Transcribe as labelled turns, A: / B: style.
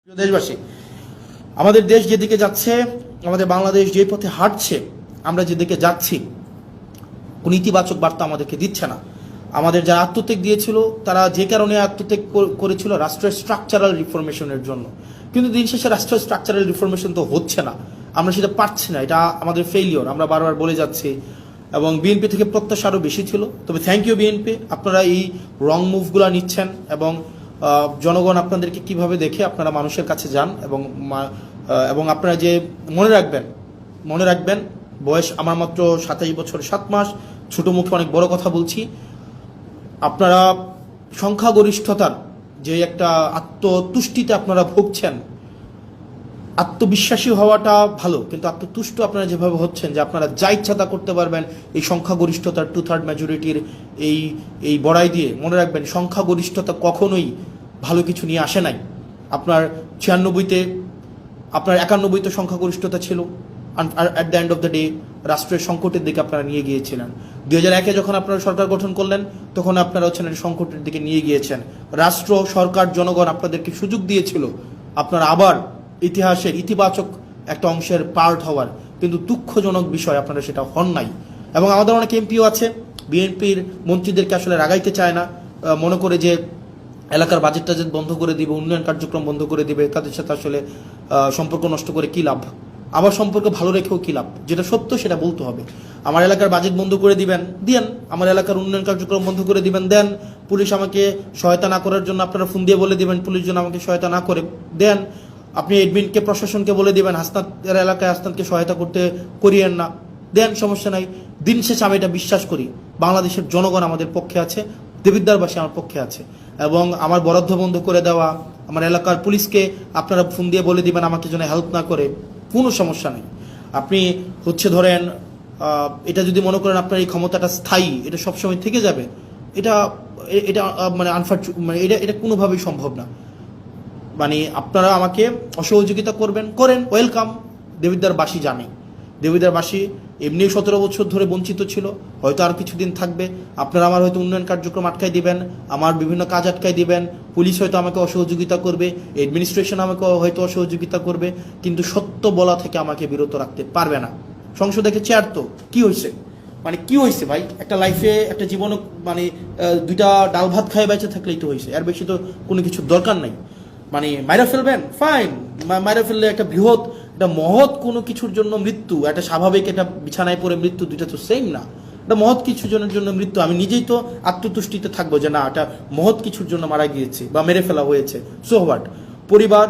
A: প্রিয় দেশবাসী, আমাদের দেশ যেদিকে যাচ্ছে, আমাদের বাংলাদেশ যে পথে হাঁটছে, আমরা যেদিকে যাচ্ছি, কোন ইতিবাচক বার্তা আমাদেরকে দিচ্ছে না। আমাদের যারা আত্মত্যাগ দিয়েছিল, তারা যে কারণে আত্মত্যাগ করেছিল রাষ্ট্রের স্ট্রাকচারাল রিফরমেশনের জন্য, কিন্তু দিন শেষে রাষ্ট্রের স্ট্রাকচারাল রিফরমেশন তো হচ্ছে না, আমরা সেটা পারছি না। এটা আমাদের ফেইলিওর, আমরা বারবার বলে যাচ্ছি। এবং বিএনপি থেকে প্রত্যাশা আরও বেশি ছিল। তবে থ্যাংক ইউ বিএনপি, আপনারা এই রং মুভগুলো নিচ্ছেন এবং জনগণ আপনাদেরকে কিভাবে দেখে আপনারা মানুষের কাছে যান এবং আপনারা যে মনে রাখবেন বয়স আমার মাত্র 27 বছর 7 মাস, ছোট মুখে অনেক বড় কথা বলছি। আপনারা সংখ্যাগরিষ্ঠতার যে একটা আত্মতুষ্টিতে আপনারা ভুগছেন, আত্মবিশ্বাসী হওয়াটা ভালো, কিন্তু আত্মতুষ্ট আপনারা যেভাবে হচ্ছেন যে আপনারা যা ইচ্ছা তা করতে পারবেন এই সংখ্যাগরিষ্ঠতার 2/3 মেজরিটির এই বড়াই দিয়ে, মনে রাখবেন সংখ্যাগরিষ্ঠতা কখনোই ভালো কিছু নিয়ে আসে নাই। আপনার 96-তে, আপনার 91-তে সংখ্যাগরিষ্ঠতা ছিল, at the end of the day রাষ্ট্রের সংকটের দিকে আপনারা নিয়ে গিয়েছিলেন। 2001-এ যখন আপনারা সরকার গঠন করলেন, তখন আপনারা হচ্ছেন সংকটের দিকে নিয়ে গিয়েছেন। রাষ্ট্র, সরকার, জনগণ আপনাদেরকে সুযোগ দিয়েছিল আপনারা আবার ইতিহাসের ইতিবাচক একটা অংশের পার্ট হওয়ার, কিন্তু দুঃখজনক বিষয় আপনারা সেটা হন নাই। এবং আমাদের অনেক এমপিও আছে, বিএনপির মন্ত্রীদেরকে আসলে রাগাইতে চায় না, মনে করে যে এলাকার বাজেট টাজেট বন্ধ করে দিবে, উন্নয়ন কার্যক্রম বন্ধ করে দিবে, তাদের সাথে আসলে সম্পর্ক নষ্ট করে কী লাভ, আবার সম্পর্ক ভালো রেখেও কী লাভ। যেটা সত্য সেটা বলতে হবে। আমার এলাকার বাজেট বন্ধ করে দিবেন, দেন। আমার এলাকার উন্নয়ন কার্যক্রম বন্ধ করে দিবেন, দেন। পুলিশ আমাকে সহায়তা না করার জন্য আপনারা ফোন দিয়ে বলে দিবেন পুলিশ যেন আমাকে সহায়তা না করে, দেন। আপনি এডমিনকে, প্রশাসনকে বলে দিবেন হাসনাতের এলাকায় হাসনাতকে সহায়তা করতে করিয়েন না, দেন, সমস্যা নাই। দিন শেষে আমি এটা বিশ্বাস করি, বাংলাদেশের জনগণ আমাদের পক্ষে আছে, দেবিদ্বারবাসী আমার পক্ষে আছে। এবং আমার বরাদ্দ বন্ধ করে দেওয়া, আমার এলাকার পুলিশকে আপনারা ফোন দিয়ে বলে দিবেন আমাকে যেন হেল্প না করে, কোনো সমস্যা নেই। আপনি ধরেন এটা যদি মনে করেন আপনার এই ক্ষমতাটা স্থায়ী, এটা সবসময় থেকে যাবে, এটা এটা মানে এটা কোনোভাবেই সম্ভব না। মানে আপনারা আমাকে অসহযোগিতা করেন, ওয়েলকাম। দেবিদ্বারবাসী জানে, দেবিদ্বারবাসী এমনি 17 বছর ধরে বঞ্চিত ছিল, হয়তো আর কিছুদিন থাকবে। আপনারা আমার হয়তো উন্নয়ন কার্যক্রম আটকাই দিবেন, আমার বিভিন্ন কাজ আটকাই দিবেন, পুলিশ হয়তো আমাকে অসহযোগিতা করবে, অ্যাডমিনিস্ট্রেশন আমাকে হয়তো অসহযোগিতা করবে, কিন্তু সত্য বলা থেকে আমাকে বিরত রাখতে পারবে না। সংসদে চেয়ার তো কি হয়েছে, মানে কি হয়েছে ভাই? একটা লাইফে, একটা জীবনে, মানে 2টা ডাল ভাত খায় বেঁচে থাকলেই তো হয়েছে, এর বেশি তো কোনো কিছুর দরকার নাই। মানে মাইরা ফেলবেন, ফাইন, মাইরা ফেললে একটা বৃহৎ, একটা মহৎ কোনো কিছুর জন্য মৃত্যু, একটা স্বাভাবিক একটা বিছানায় পড়ে মৃত্যু, দুইটা তো সেম না। একটা মহৎ কিছুর জন্য মৃত্যু, আমি নিজেই তো আত্মতুষ্টিতে থাকবো যে না, একটা মহৎ কিছুর জন্য মারা গিয়েছে বা মেরে ফেলা হয়েছে, সো হোয়াট। পরিবার,